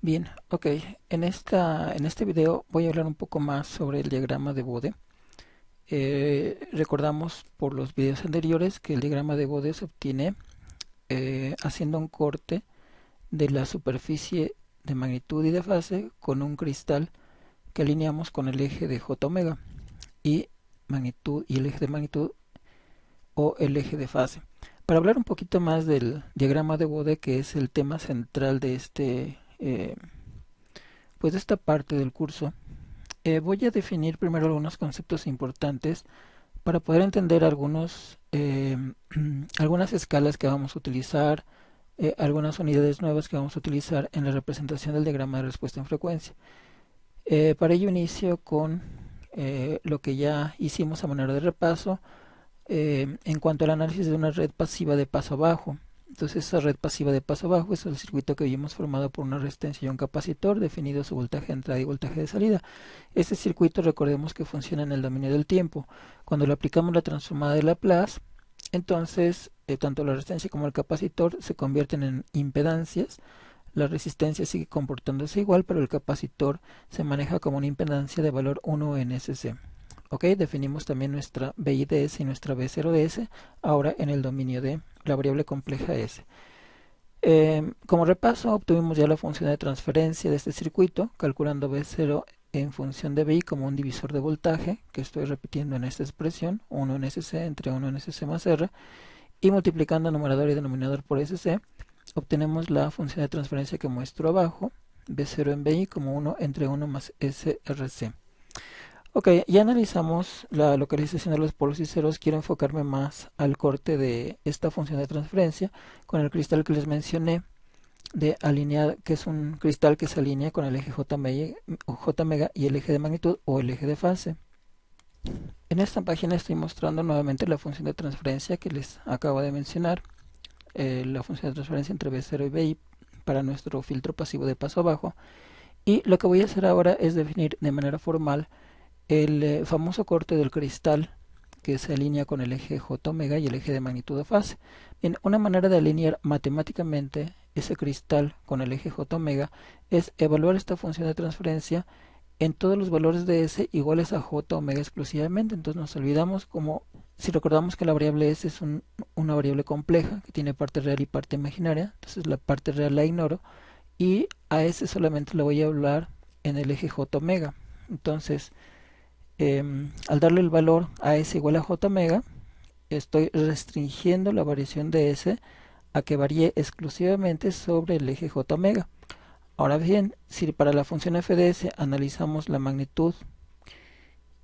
Bien, ok. En este video voy a hablar un poco más sobre el diagrama de Bode. Recordamos por los videos anteriores que el diagrama de Bode se obtiene haciendo un corte de la superficie de magnitud y de fase con un cristal que alineamos con el eje de J omega y magnitud y el eje de magnitud o el eje de fase. Para hablar un poquito más del diagrama de Bode, que es el tema central de pues de esta parte del curso, voy a definir primero algunos conceptos importantes para poder entender algunas escalas que vamos a utilizar, algunas unidades nuevas que vamos a utilizar en la representación del diagrama de respuesta en frecuencia. Para ello inicio con lo que ya hicimos a manera de repaso en cuanto al análisis de una red pasiva de paso bajo. Entonces, esa red pasiva de paso bajo es el circuito que vimos formado por una resistencia y un capacitor, definido su voltaje de entrada y voltaje de salida. Este circuito, recordemos que funciona en el dominio del tiempo. Cuando le aplicamos la transformada de Laplace, entonces tanto la resistencia como el capacitor se convierten en impedancias. La resistencia sigue comportándose igual, pero el capacitor se maneja como una impedancia de valor 1 en SC. Ok, definimos también nuestra BIDS y nuestra B0DS ahora en el dominio de la variable compleja S. Como repaso, obtuvimos ya la función de transferencia de este circuito, calculando B0 en función de BI como un divisor de voltaje, que estoy repitiendo en esta expresión, 1 en SC entre 1 en SC más R, y multiplicando numerador y denominador por SC, obtenemos la función de transferencia que muestro abajo, B0 en BI como 1 entre 1 más SRC. Ok, ya analizamos la localización de los polos y ceros. Quiero enfocarme más al corte de esta función de transferencia con el cristal que les mencioné de alinear, que es un cristal que se alinea con el eje J omega y el eje de magnitud o el eje de fase. En esta página estoy mostrando nuevamente la función de transferencia que les acabo de mencionar, la función de transferencia entre B0 y BI para nuestro filtro pasivo de paso abajo. Y lo que voy a hacer ahora es definir de manera formal el famoso corte del cristal que se alinea con el eje J omega y el eje de magnitud de fase. Bien, una manera de alinear matemáticamente ese cristal con el eje J omega es evaluar esta función de transferencia en todos los valores de S iguales a J omega exclusivamente. Entonces nos olvidamos como, si recordamos que la variable S es una variable compleja que tiene parte real y parte imaginaria, entonces la parte real la ignoro y a S solamente le voy a hablar en el eje J omega. Entonces, al darle el valor a S igual a J omega, estoy restringiendo la variación de S a que varíe exclusivamente sobre el eje J omega. Ahora bien, si para la función f de s analizamos la magnitud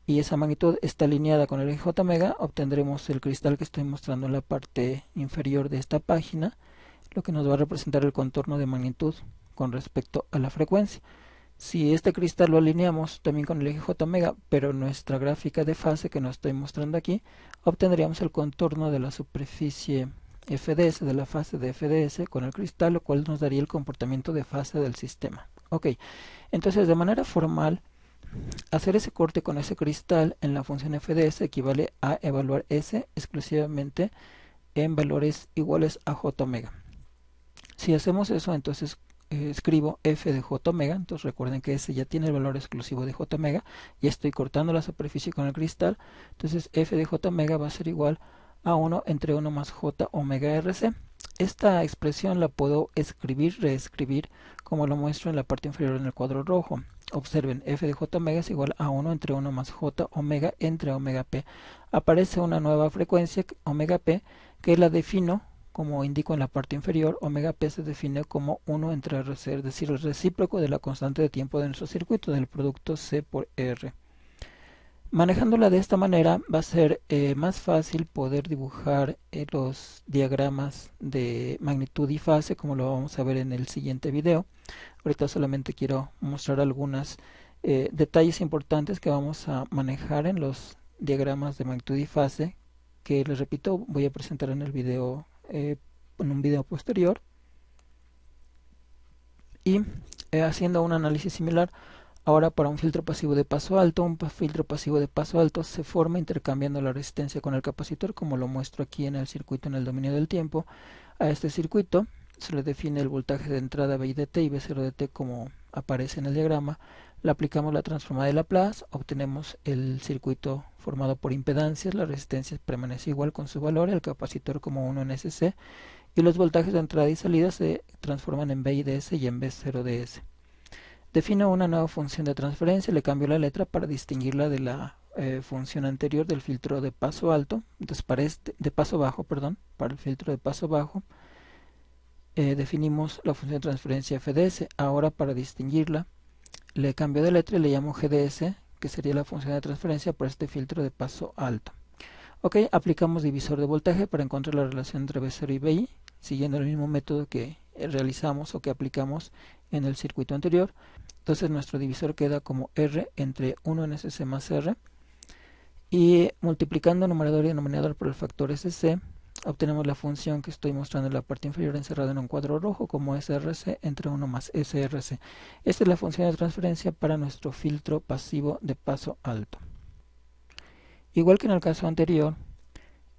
y esa magnitud está alineada con el eje J omega, obtendremos el cristal que estoy mostrando en la parte inferior de esta página, lo que nos va a representar el contorno de magnitud con respecto a la frecuencia. Si este cristal lo alineamos también con el eje J omega, pero nuestra gráfica de fase que nos estoy mostrando aquí, obtendríamos el contorno de la superficie FDS, de la fase de FDS con el cristal, lo cual nos daría el comportamiento de fase del sistema. Ok, entonces de manera formal, hacer ese corte con ese cristal en la función FDS equivale a evaluar S exclusivamente en valores iguales a J omega. Si hacemos eso, entonces escribo f de j omega, entonces recuerden que S ya tiene el valor exclusivo de j omega, ya estoy cortando la superficie con el cristal, entonces f de j omega va a ser igual a 1 entre 1 más j omega rc. Esta expresión la puedo escribir, reescribir, como lo muestro en la parte inferior en el cuadro rojo. Observen, f de j omega es igual a 1 entre 1 más j omega entre omega p. Aparece una nueva frecuencia, omega p, que la defino como indico en la parte inferior. Omega p se define como 1 entre RC, es decir, el recíproco de la constante de tiempo de nuestro circuito, del producto C por R. Manejándola de esta manera va a ser más fácil poder dibujar los diagramas de magnitud y fase, como lo vamos a ver en el siguiente video. Ahorita solamente quiero mostrar algunos detalles importantes que vamos a manejar en los diagramas de magnitud y fase, que les repito voy a presentar en el video, en un video posterior, y haciendo un análisis similar. Ahora, para un filtro pasivo de paso alto, un filtro pasivo de paso alto se forma intercambiando la resistencia con el capacitor, como lo muestro aquí en el circuito en el dominio del tiempo. A este circuito se le define el voltaje de entrada V de t y V0 de t como aparece en el diagrama. Le aplicamos la transformada de Laplace, obtenemos el circuito formado por impedancias, la resistencia permanece igual con su valor, el capacitor como 1 en SC, y los voltajes de entrada y salida se transforman en V y ds y en V0 ds. Defino una nueva función de transferencia, le cambio la letra para distinguirla de la función anterior del filtro de paso alto. Entonces de paso bajo, perdón, para el filtro de paso bajo definimos la función de transferencia fds. Ahora, para distinguirla, le cambio de letra y le llamo gds, que sería la función de transferencia por este filtro de paso alto. Ok, aplicamos divisor de voltaje para encontrar la relación entre V0 y VI, siguiendo el mismo método que realizamos o que aplicamos en el circuito anterior. Entonces nuestro divisor queda como R entre 1 en SC más R, y multiplicando numerador y denominador por el factor SC, obtenemos la función que estoy mostrando en la parte inferior encerrada en un cuadro rojo como SRC entre 1 más SRC. Esta es la función de transferencia para nuestro filtro pasivo de paso alto. Igual que en el caso anterior,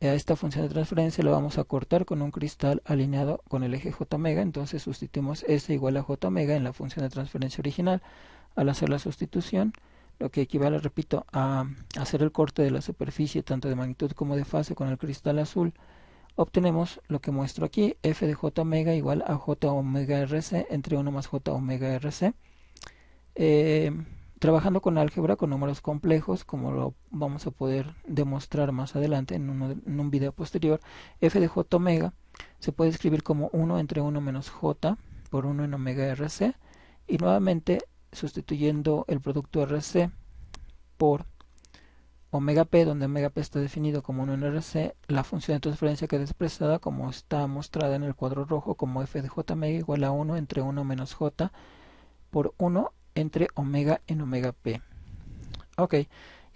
a esta función de transferencia la vamos a cortar con un cristal alineado con el eje J omega. Entonces sustituimos S igual a J omega en la función de transferencia original. Al hacer la sustitución, lo que equivale, repito, a hacer el corte de la superficie tanto de magnitud como de fase con el cristal azul, obtenemos lo que muestro aquí, f de j omega igual a j omega rc entre 1 más j omega rc. Trabajando con álgebra, con números complejos, como lo vamos a poder demostrar más adelante en un video posterior, f de j omega se puede escribir como 1 entre 1 menos j por 1 en omega rc, y nuevamente sustituyendo el producto RC por omega p, donde omega p está definido como 1 en RC, la función de transferencia queda expresada como está mostrada en el cuadro rojo como f de j omega igual a 1 entre 1 menos j por 1 entre omega en omega p. Ok,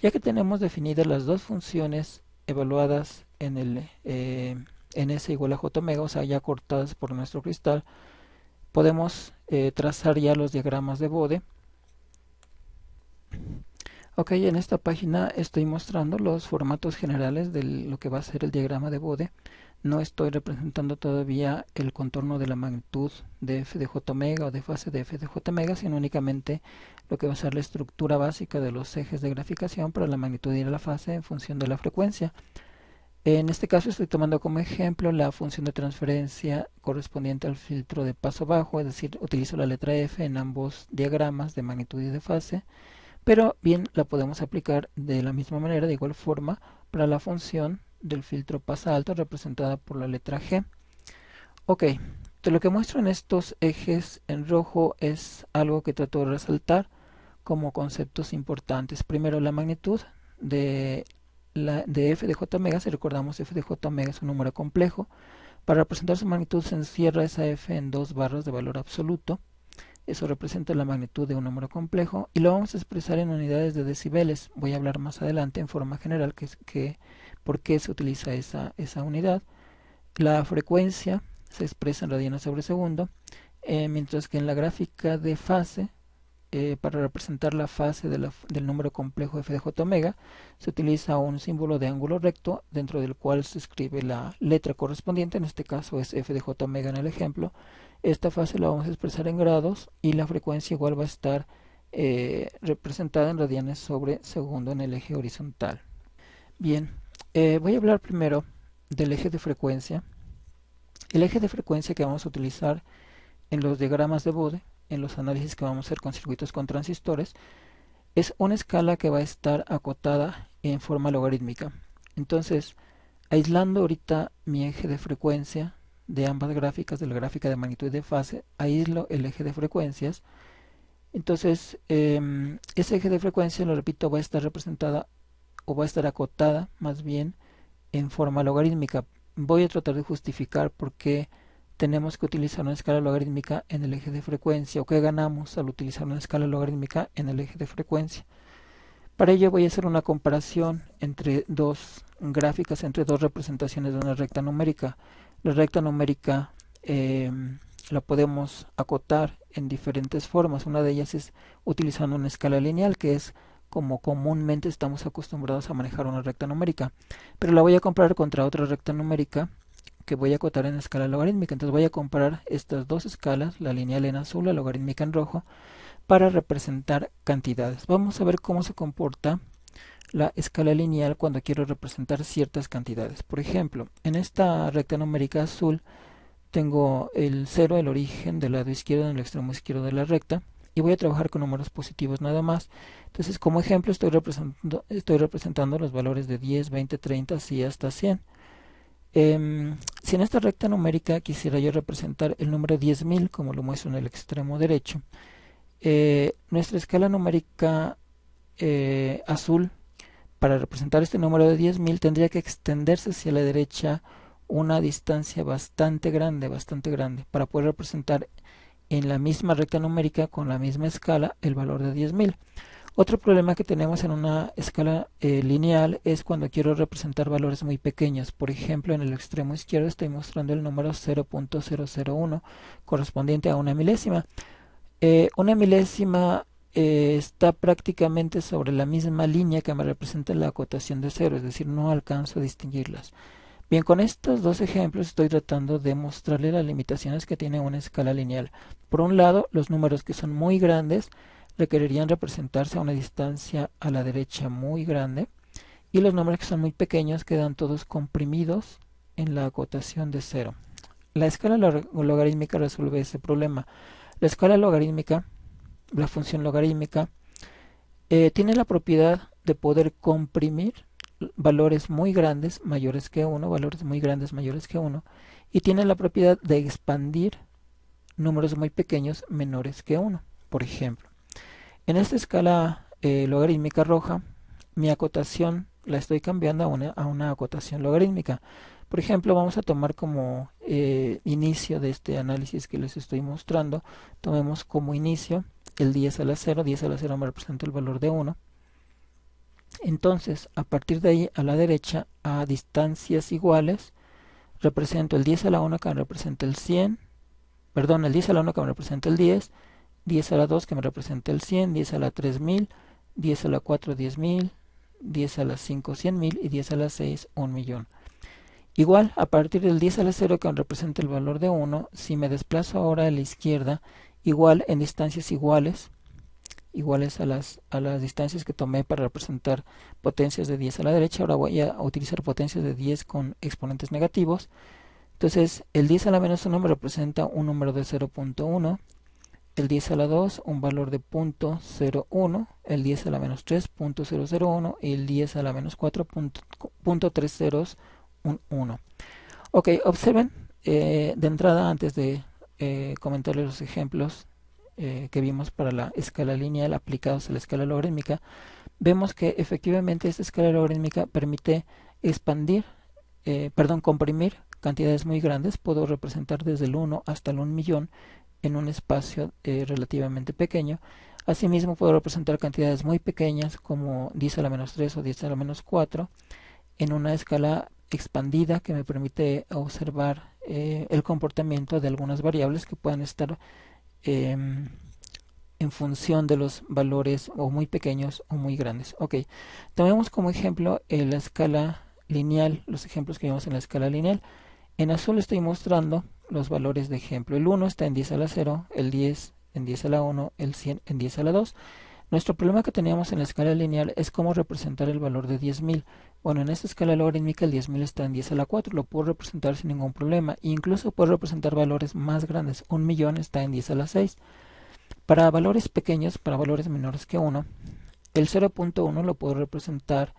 ya que tenemos definidas las dos funciones evaluadas en el en S igual a j omega, o sea, ya cortadas por nuestro cristal, podemos trazar ya los diagramas de Bode. Ok, en esta página estoy mostrando los formatos generales de lo que va a ser el diagrama de Bode. No estoy representando todavía el contorno de la magnitud de f de j omega o de fase de f de j omega, sino únicamente lo que va a ser la estructura básica de los ejes de graficación para la magnitud y la fase en función de la frecuencia. En este caso estoy tomando como ejemplo la función de transferencia correspondiente al filtro de paso bajo, es decir, utilizo la letra F en ambos diagramas de magnitud y de fase, pero bien la podemos aplicar de la misma manera, de igual forma, para la función del filtro pasa alto representada por la letra G. Ok, de lo que muestro en estos ejes en rojo es algo que trato de resaltar como conceptos importantes. Primero, la magnitud de f de j omega. Si recordamos, f de j omega es un número complejo. Para representar su magnitud se encierra esa f en dos barras de valor absoluto. Eso representa la magnitud de un número complejo y lo vamos a expresar en unidades de decibeles. Voy a hablar más adelante en forma general por qué se utiliza esa unidad. La frecuencia se expresa en radianes sobre segundo, mientras que en la gráfica de fase, para representar la fase del número complejo f de j omega, se utiliza un símbolo de ángulo recto dentro del cual se escribe la letra correspondiente. En este caso es f de j omega en el ejemplo. Esta fase la vamos a expresar en grados y la frecuencia igual va a estar representada en radianes sobre segundo en el eje horizontal. Bien, voy a hablar primero del eje de frecuencia. El eje de frecuencia que vamos a utilizar en los diagramas de Bode, en los análisis que vamos a hacer con circuitos con transistores, es una escala que va a estar acotada en forma logarítmica. Entonces, aislando ahorita mi eje de frecuencia de ambas gráficas, de la gráfica de magnitud y de fase, aíslo el eje de frecuencias. Entonces, ese eje de frecuencia, lo repito, va a estar representada o va a estar acotada más bien en forma logarítmica. Voy a tratar de justificar por qué tenemos que utilizar una escala logarítmica en el eje de frecuencia, o qué ganamos al utilizar una escala logarítmica en el eje de frecuencia. Para ello voy a hacer una comparación entre dos gráficas, entre dos representaciones de una recta numérica. La recta numérica la podemos acotar en diferentes formas. Una de ellas es utilizando una escala lineal, que es como comúnmente estamos acostumbrados a manejar una recta numérica. Pero la voy a comparar contra otra recta numérica que voy a acotar en escala logarítmica. Entonces voy a comparar estas dos escalas, la lineal en azul, la logarítmica en rojo, para representar cantidades. Vamos a ver cómo se comporta la escala lineal cuando quiero representar ciertas cantidades. Por ejemplo, en esta recta numérica azul tengo el 0, el origen del lado izquierdo, en el extremo izquierdo de la recta, y voy a trabajar con números positivos nada más. Entonces, como ejemplo, estoy representando los valores de 10, 20, 30, así hasta 100. Si en esta recta numérica quisiera yo representar el número 10.000, como lo muestro en el extremo derecho, nuestra escala numérica azul, para representar este número de 10.000, tendría que extenderse hacia la derecha una distancia bastante grande, para poder representar en la misma recta numérica con la misma escala el valor de 10.000. Otro problema que tenemos en una escala lineal es cuando quiero representar valores muy pequeños. Por ejemplo, en el extremo izquierdo estoy mostrando el número 0.001 correspondiente a una milésima. Una milésima está prácticamente sobre la misma línea que me representa la acotación de 0, es decir, no alcanzo a distinguirlas. Bien, con estos dos ejemplos estoy tratando de mostrarle las limitaciones que tiene una escala lineal. Por un lado, los números que son muy grandes requerirían representarse a una distancia a la derecha muy grande, y los números que son muy pequeños quedan todos comprimidos en la acotación de 0. La escala logarítmica resuelve ese problema. La escala logarítmica, la función logarítmica, tiene la propiedad de poder comprimir valores muy grandes mayores que 1, y tiene la propiedad de expandir números muy pequeños menores que 1. Por ejemplo, en esta escala logarítmica roja, mi acotación la estoy cambiando a una acotación logarítmica. Por ejemplo, vamos a tomar como inicio de este análisis que les estoy mostrando, tomemos como inicio el 10 a la 0, 10 a la 0 me representa el valor de 1. Entonces, a partir de ahí, a la derecha, a distancias iguales, represento el 10 a la 1 que me representa el 100, perdón, el 10 a la 1 que me representa el 10, 10 a la 2 que me representa el 100, 10 a la 3000, 10 a la 4 10.000, 10 a la 5 100.000 y 10 a la 6 1.000.000. Igual, a partir del 10 a la 0 que me representa el valor de 1, si me desplazo ahora a la izquierda, igual en distancias iguales a las distancias que tomé para representar potencias de 10 a la derecha, ahora voy a utilizar potencias de 10 con exponentes negativos. Entonces, el 10 a la menos 1 me representa un número de 0.1, el 10 a la 2 un valor de 0.01, el 10 a la menos 3 0.001 y el 10 a la menos 4 0.3011. Ok, observen de entrada, antes de comentarles los ejemplos que vimos para la escala lineal aplicados a la escala logarítmica, vemos que efectivamente esta escala logarítmica permite comprimir cantidades muy grandes. Puedo representar desde el 1 hasta el 1.000.000 en un espacio relativamente pequeño. Asimismo, puedo representar cantidades muy pequeñas como 10 a la menos 3 o 10 a la menos 4 en una escala expandida que me permite observar el comportamiento de algunas variables que puedan estar en función de los valores o muy pequeños o muy grandes. Ok, tomemos como ejemplo la escala lineal, los ejemplos que vimos en la escala lineal. En azul estoy mostrando los valores de ejemplo. El 1 está en 10 a la 0, el 10 en 10 a la 1, el 100 en 10 a la 2. Nuestro problema que teníamos en la escala lineal es cómo representar el valor de 10.000. Bueno, en esta escala logarítmica el 10.000 está en 10 a la 4, lo puedo representar sin ningún problema. Incluso puedo representar valores más grandes. 1.000.000 está en 10 a la 6. Para valores pequeños, para valores menores que 1, el 0.1 lo puedo representar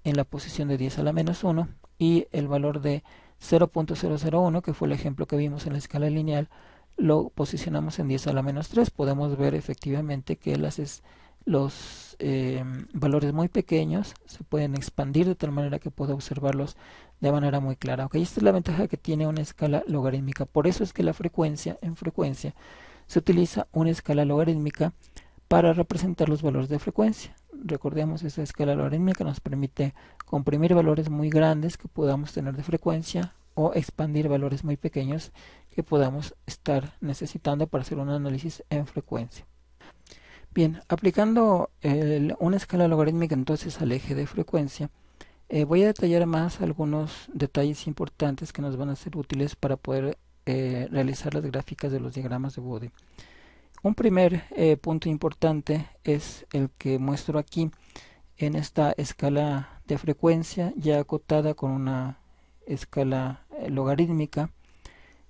en la posición de 10 a la menos 1 y el valor de 0.001, que fue el ejemplo que vimos en la escala lineal, lo posicionamos en 10 a la menos 3. Podemos ver efectivamente que los valores muy pequeños se pueden expandir de tal manera que puedo observarlos de manera muy clara. Okay, esta es la ventaja que tiene una escala logarítmica. Por eso es que en frecuencia se utiliza una escala logarítmica para representar los valores de frecuencia. Recordemos, esa escala logarítmica nos permite comprimir valores muy grandes que podamos tener de frecuencia o expandir valores muy pequeños que podamos estar necesitando para hacer un análisis en frecuencia. Bien, aplicando una escala logarítmica entonces al eje de frecuencia, Voy a detallar más algunos detalles importantes que nos van a ser útiles para poder realizar las gráficas de los diagramas de Bode. Un primer punto importante es el que muestro aquí en esta escala de frecuencia ya acotada con una escala logarítmica.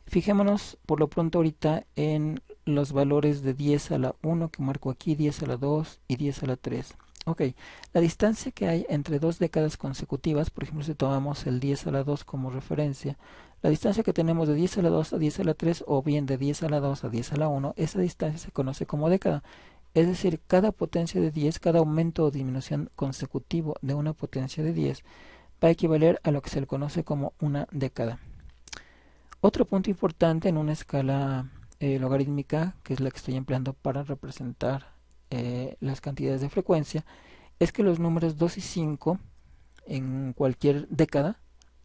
Fijémonos por lo pronto ahorita en los valores de 10 a la 1 que marco aquí, 10 a la 2 y 10 a la 3. Ok, la distancia que hay entre dos décadas consecutivas, por ejemplo si tomamos el 10 a la 2 como referencia, la distancia que tenemos de 10 a la 2 a 10 a la 3 o bien de 10 a la 2 a 10 a la 1, esa distancia se conoce como década. Es decir, cada potencia de 10, cada aumento o disminución consecutivo de una potencia de 10 va a equivaler a lo que se le conoce como una década. Otro punto importante en una escala logarítmica, que es la que estoy empleando para representar las cantidades de frecuencia, es que los números 2 y 5 en cualquier década,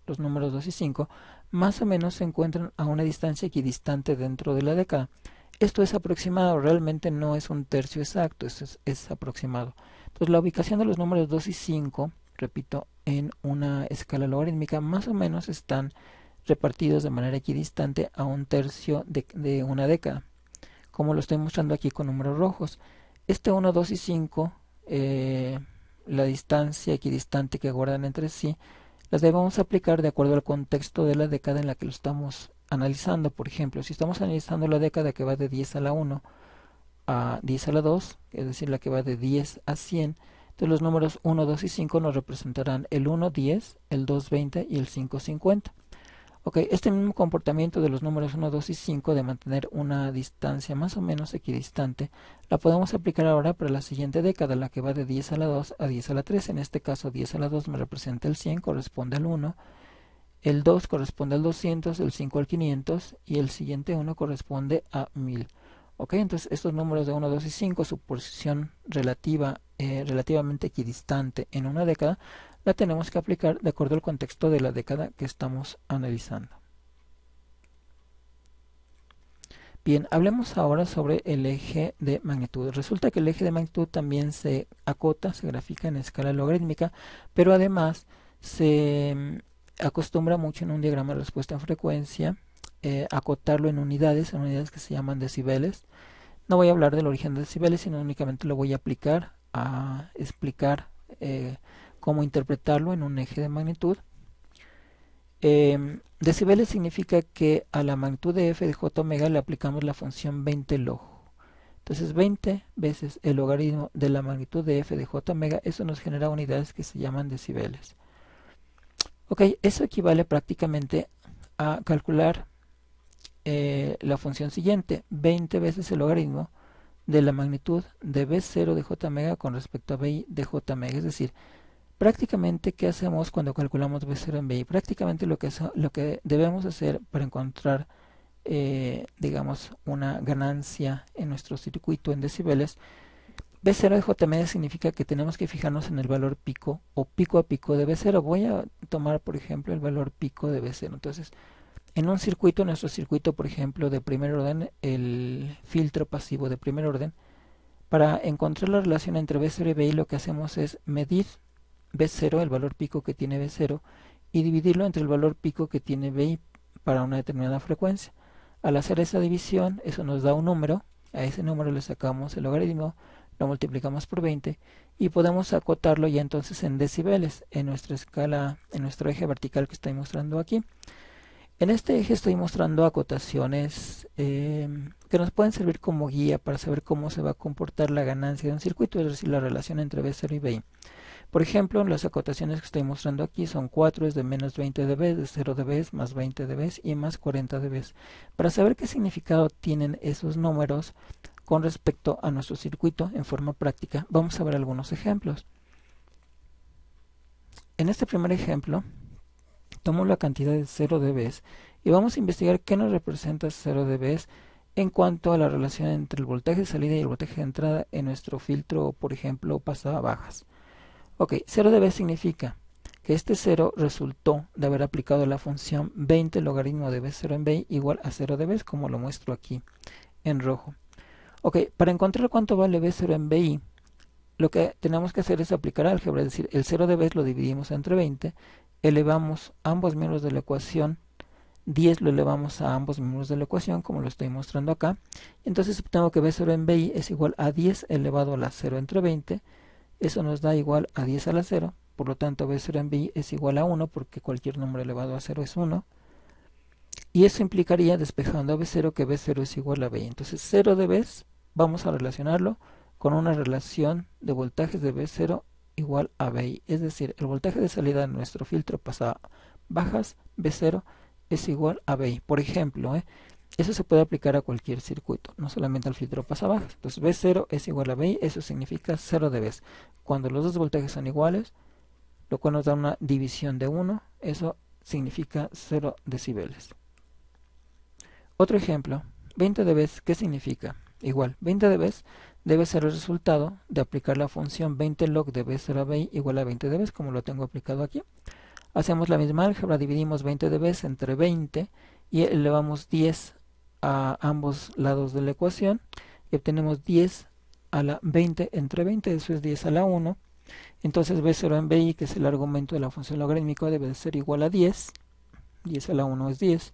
los números 2 y 5, más o menos se encuentran a una distancia equidistante dentro de la década. Esto es aproximado, realmente no es un tercio exacto, es aproximado. Entonces la ubicación de los números 2 y 5, repito, en una escala logarítmica más o menos están repartidos de manera equidistante a un tercio de una década, como lo estoy mostrando aquí con números rojos. Este 1, 2 y 5, la distancia equidistante que guardan entre sí, las debemos aplicar de acuerdo al contexto de la década en la que lo estamos analizando. Por ejemplo, si estamos analizando la década que va de 10 a la 1 a 10 a la 2, es decir, la que va de 10 a 100, entonces los números 1, 2 y 5 nos representarán el 1, 10, el 2, 20 y el 5, 50. Ok, este mismo comportamiento de los números 1, 2 y 5 de mantener una distancia más o menos equidistante la podemos aplicar ahora para la siguiente década, la que va de 10 a la 2 a 10 a la 3. En este caso 10 a la 2 me representa el 100, corresponde al 1, el 2 corresponde al 200, el 5 al 500 y el siguiente 1 corresponde a 1000. Ok, entonces estos números de 1, 2 y 5, su posición relativamente equidistante en una década, la tenemos que aplicar de acuerdo al contexto de la década que estamos analizando. Bien, hablemos ahora sobre el eje de magnitud. Resulta que el eje de magnitud también se acota, se grafica en escala logarítmica, pero además se acostumbra mucho en un diagrama de respuesta en frecuencia acotarlo en unidades que se llaman decibeles. No voy a hablar del origen de decibeles, sino únicamente lo voy a aplicar a explicar cómo interpretarlo en un eje de magnitud. Decibeles significa que a la magnitud de f de j omega le aplicamos la función 20 log. Entonces 20 veces el logaritmo de la magnitud de f de j omega, eso nos genera unidades que se llaman decibeles. Ok, eso equivale prácticamente a calcular la función siguiente, 20 veces el logaritmo de la magnitud de b0 de j omega con respecto a bi de j omega. Es decir, prácticamente, ¿qué hacemos cuando calculamos b0 en bi? Prácticamente lo que debemos hacer para encontrar, digamos, una ganancia en nuestro circuito en decibeles, b0 de j omega significa que tenemos que fijarnos en el valor pico o pico a pico de b0. Voy a tomar, por ejemplo, el valor pico de b0. Entonces, en un circuito, nuestro circuito, por ejemplo, de primer orden, el filtro pasivo de primer orden, para encontrar la relación entre B0 y BI, lo que hacemos es medir B0, el valor pico que tiene B0, y dividirlo entre el valor pico que tiene BI para una determinada frecuencia. Al hacer esa división, eso nos da un número, a ese número le sacamos el logaritmo, lo multiplicamos por 20 y podemos acotarlo ya entonces en decibeles en nuestra escala, en nuestro eje vertical que estoy mostrando aquí. En este eje estoy mostrando acotaciones que nos pueden servir como guía para saber cómo se va a comportar la ganancia de un circuito, es decir, la relación entre B0 y BI. Por ejemplo, las acotaciones que estoy mostrando aquí son 4 es de menos 20 dB, de 0 dB, más 20 dB y más 40 dB. Para saber qué significado tienen esos números con respecto a nuestro circuito en forma práctica, vamos a ver algunos ejemplos. En este primer ejemplo, tomo la cantidad de 0 dB y vamos a investigar qué nos representa 0 dB en cuanto a la relación entre el voltaje de salida y el voltaje de entrada en nuestro filtro, por ejemplo, pasabajas. Ok, 0 dB significa que este 0 resultó de haber aplicado la función 20 logaritmo de B0 en BI igual a 0 dB, como lo muestro aquí en rojo. Ok, para encontrar cuánto vale B0 en BI, lo que tenemos que hacer es aplicar álgebra, es decir, el 0 de b lo dividimos entre 20, elevamos ambos miembros de la ecuación, 10 lo elevamos a ambos miembros de la ecuación, como lo estoy mostrando acá. Entonces obtengo que b0 en bi es igual a 10 elevado a la 0 entre 20. Eso nos da igual a 10 a la 0. Por lo tanto, b0 en bi es igual a 1, porque cualquier número elevado a 0 es 1. Y eso implicaría, despejando a b0, que b0 es igual a bi. Entonces, 0 de b vamos a relacionarlo con una relación de voltajes de b0 igual a bi. Es decir, el voltaje de salida de nuestro filtro pasa bajas, b0 es igual a bi. Por ejemplo, eso se puede aplicar a cualquier circuito, no solamente al filtro pasabajas. Entonces B0 es igual a bi, eso significa 0 dB. Cuando los dos voltajes son iguales, lo cual nos da una división de 1, eso significa 0 decibeles. Otro ejemplo, 20 dB, ¿qué significa? Igual, 20 dB debe ser el resultado de aplicar la función 20 log de B0 a bi igual a 20 dB, como lo tengo aplicado aquí. Hacemos la misma álgebra, dividimos 20 dB entre 20 y elevamos 10 a ambos lados de la ecuación y obtenemos 10 a la 20 entre 20, eso es 10 a la 1. Entonces b0 en bi, que es el argumento de la función logarítmica, debe de ser igual a 10. 10 a la 1 es 10.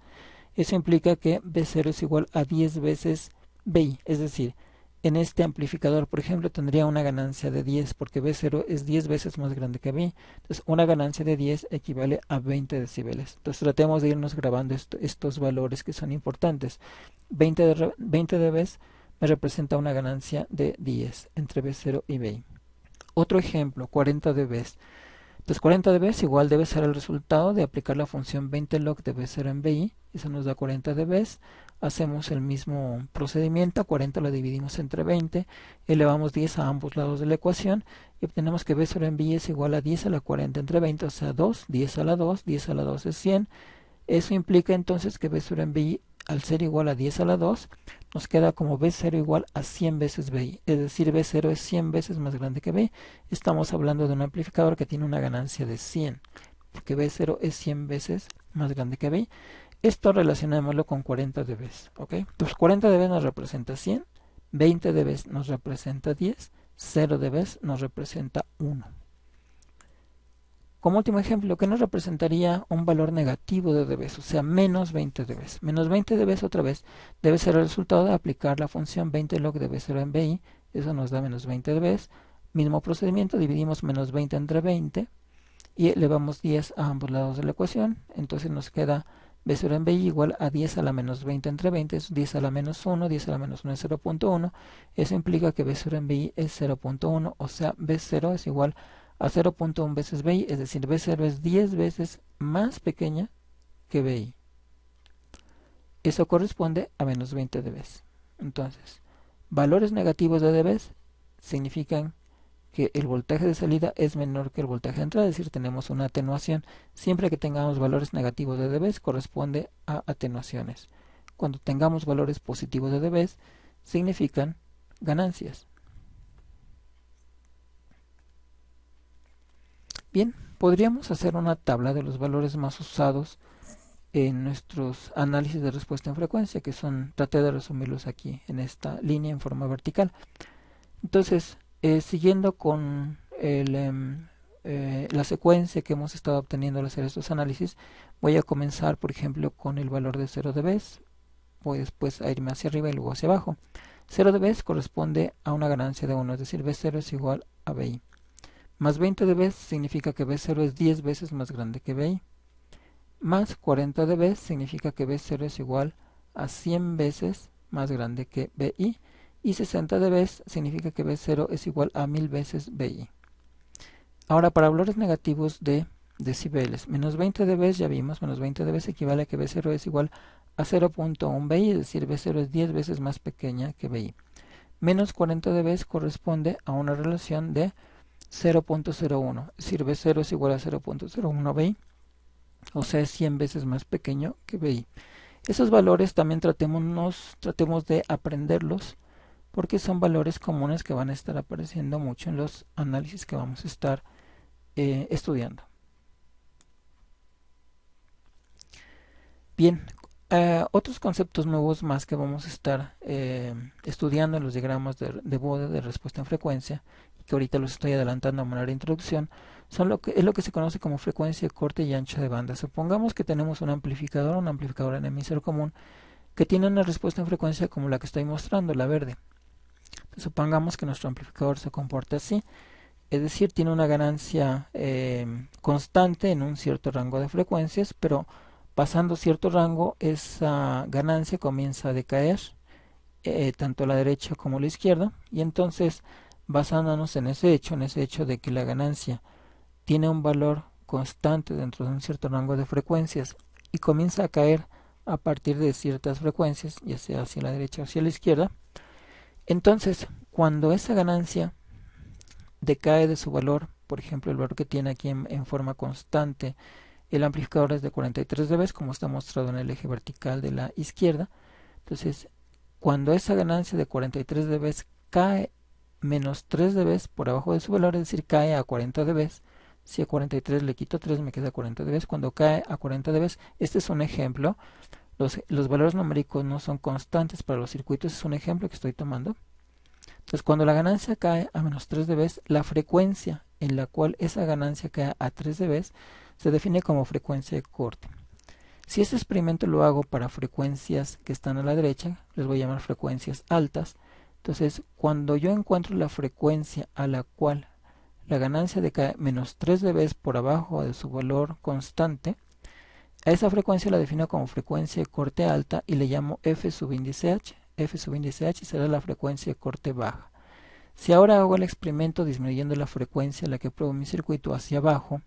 Eso implica que b0 es igual a 10 veces bi, es decir, en este amplificador, por ejemplo, tendría una ganancia de 10 porque b0 es 10 veces más grande que bi. Entonces, una ganancia de 10 equivale a 20 decibeles. Entonces, tratemos de irnos grabando estos valores que son importantes. 20 dB me representa una ganancia de 10 entre b0 y bi. Otro ejemplo, 40 dB. Entonces 40 dB igual debe ser el resultado de aplicar la función 20 log de b0 en bi. Eso nos da 40 dB. Hacemos el mismo procedimiento. 40 lo dividimos entre 20. Elevamos 10 a ambos lados de la ecuación. Y obtenemos que b0 en bi es igual a 10 a la 40 entre 20. O sea 2. 10 a la 2. 10 a la 2 es 100. Eso implica entonces que b0 en bi, al ser igual a 10 a la 2, nos queda como b0 igual a 100 veces bi. Es decir, b0 es 100 veces más grande que bi. Estamos hablando de un amplificador que tiene una ganancia de 100, porque b0 es 100 veces más grande que bi. Esto relacionémoslo con 40 dB. ¿Ok? Entonces 40 dB nos representa 100, 20 dB nos representa 10, 0 dB nos representa 1. Como último ejemplo, ¿qué nos representaría un valor negativo de dB? O sea, menos 20 dB. Menos 20 dB otra vez debe ser el resultado de aplicar la función 20 log de b0 en bi. Eso nos da menos 20 dB. Mismo procedimiento, dividimos menos 20 entre 20 y elevamos 10 a ambos lados de la ecuación. Entonces nos queda b0 en bi igual a 10 a la menos 20 entre 20, es 10 a la menos 1, 10 a la menos 1 es 0.1. Eso implica que b0 en bi es 0.1, o sea, b0 es igual a 0.1 veces bi, es decir, b0 es 10 veces más pequeña que bi. Eso corresponde a menos 20 dB. Entonces, valores negativos de dB significan que el voltaje de salida es menor que el voltaje de entrada, es decir, tenemos una atenuación. Siempre que tengamos valores negativos de dB corresponde a atenuaciones. Cuando tengamos valores positivos de dB significan ganancias. Bien, podríamos hacer una tabla de los valores más usados en nuestros análisis de respuesta en frecuencia, que son, traté de resumirlos aquí en esta línea en forma vertical. Entonces, siguiendo con la secuencia que hemos estado obteniendo al hacer estos análisis, voy a comenzar, por ejemplo, con el valor de 0 dB. Voy después a irme hacia arriba y luego hacia abajo. 0 dB corresponde a una ganancia de 1, es decir, B0 es igual a BI. Más 20 dB significa que B0 es 10 veces más grande que BI. Más 40 dB significa que B0 es igual a 100 veces más grande que BI. Y 60 dB significa que B0 es igual a 1000 veces BI. Ahora, para valores negativos de decibeles, menos 20 dB ya vimos, menos 20 dB equivale a que B0 es igual a 0.1 BI, es decir, B0 es 10 veces más pequeña que BI. Menos 40 dB corresponde a una relación de 0.01, es decir, B0 es igual a 0.01 BI, o sea, es 100 veces más pequeño que BI. Esos valores también tratemos de aprenderlos, porque son valores comunes que van a estar apareciendo mucho en los análisis que vamos a estar estudiando. Bien, otros conceptos nuevos más que vamos a estar estudiando en los diagramas de Bode de respuesta en frecuencia, que ahorita los estoy adelantando a manera de introducción, es lo que se conoce como frecuencia, corte y ancho de banda. Supongamos que tenemos un amplificador en emisor común, que tiene una respuesta en frecuencia como la que estoy mostrando, la verde. Supongamos que nuestro amplificador se comporta así, es decir, tiene una ganancia constante en un cierto rango de frecuencias, pero pasando cierto rango, esa ganancia comienza a decaer, tanto a la derecha como a la izquierda, y entonces, basándonos en ese hecho de que la ganancia tiene un valor constante dentro de un cierto rango de frecuencias y comienza a caer a partir de ciertas frecuencias, ya sea hacia la derecha o hacia la izquierda, entonces cuando esa ganancia decae de su valor, por ejemplo el valor que tiene aquí en forma constante el amplificador es de 43 dB, como está mostrado en el eje vertical de la izquierda, entonces cuando esa ganancia de 43 dB cae menos 3 dB por abajo de su valor, es decir, cae a 40 dB, si a 43 le quito 3 me queda 40 dB, cuando cae a 40 dB, este es un ejemplo, los valores numéricos no son constantes para los circuitos, es un ejemplo que estoy tomando. Entonces cuando la ganancia cae a menos 3 dB, la frecuencia en la cual esa ganancia cae a 3 dB se define como frecuencia de corte. Si este experimento lo hago para frecuencias que están a la derecha, les voy a llamar frecuencias altas. Entonces, cuando yo encuentro la frecuencia a la cual la ganancia decae menos 3 dB por abajo de su valor constante, a esa frecuencia la defino como frecuencia de corte alta y le llamo F subíndice H. F subíndice H será la frecuencia de corte baja. Si ahora hago el experimento disminuyendo la frecuencia a la que pruebo mi circuito hacia abajo,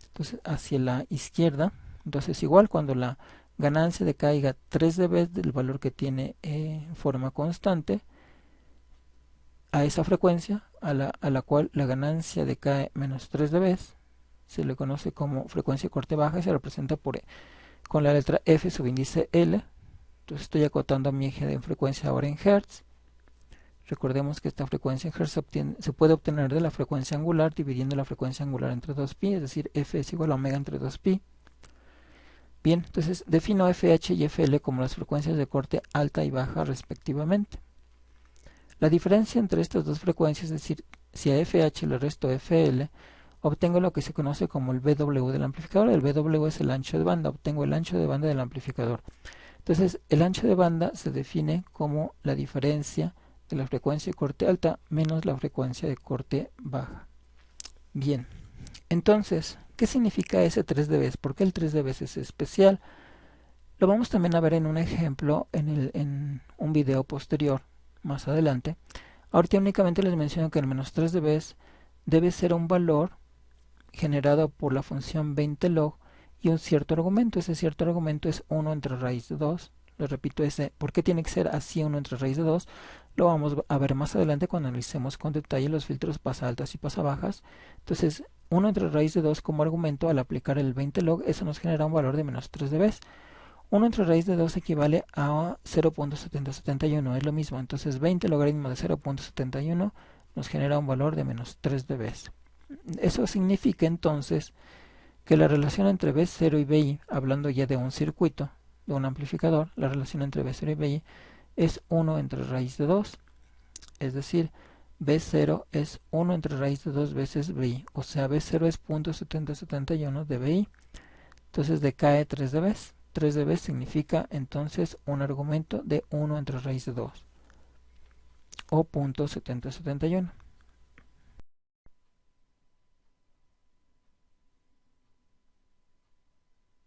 entonces hacia la izquierda, entonces igual cuando la ganancia decaiga 3 dB del valor que tiene en forma constante, a esa frecuencia a la cual la ganancia decae menos 3 dB, se le conoce como frecuencia de corte baja y se representa con la letra F subíndice L. Entonces estoy acotando mi eje de frecuencia ahora en Hertz. Recordemos que esta frecuencia en Hertz se puede obtener de la frecuencia angular dividiendo la frecuencia angular entre 2pi, es decir, F es igual a omega entre 2pi. Bien, entonces defino FH y FL como las frecuencias de corte alta y baja respectivamente. La diferencia entre estas dos frecuencias, es decir, si a FH le resto FL, obtengo lo que se conoce como el BW del amplificador. El BW es el ancho de banda, obtengo el ancho de banda del amplificador. Entonces, el ancho de banda se define como la diferencia de la frecuencia de corte alta menos la frecuencia de corte baja. Bien, entonces, ¿qué significa ese 3 dB? ¿Por qué el 3 dB es especial? Lo vamos también a ver en un ejemplo en un video posterior, más adelante. Ahorita únicamente les menciono que el menos 3 dB debe ser un valor generado por la función 20 log y un cierto argumento. Ese cierto argumento es 1 entre raíz de 2. Les repito, ¿por qué tiene que ser así 1 entre raíz de 2? Lo vamos a ver más adelante cuando analicemos con detalle los filtros pasa altas y pasa bajas. Entonces, 1 entre raíz de 2 como argumento, al aplicar el 20 log, eso nos genera un valor de menos 3 dB. 1 entre raíz de 2 equivale a 0.7071, es lo mismo. Entonces, 20 logaritmo de 0.71 nos genera un valor de menos 3 dB. Eso significa entonces que la relación entre B0 y BI, hablando ya de un circuito, de un amplificador, la relación entre B0 y BI es 1 entre raíz de 2, es decir, B0 es 1 entre raíz de 2 veces BI, o sea, B0 es 0.7071 de BI, entonces decae 3 dB. 3 dB significa entonces un argumento de 1 entre raíz de 2, o 0.7071.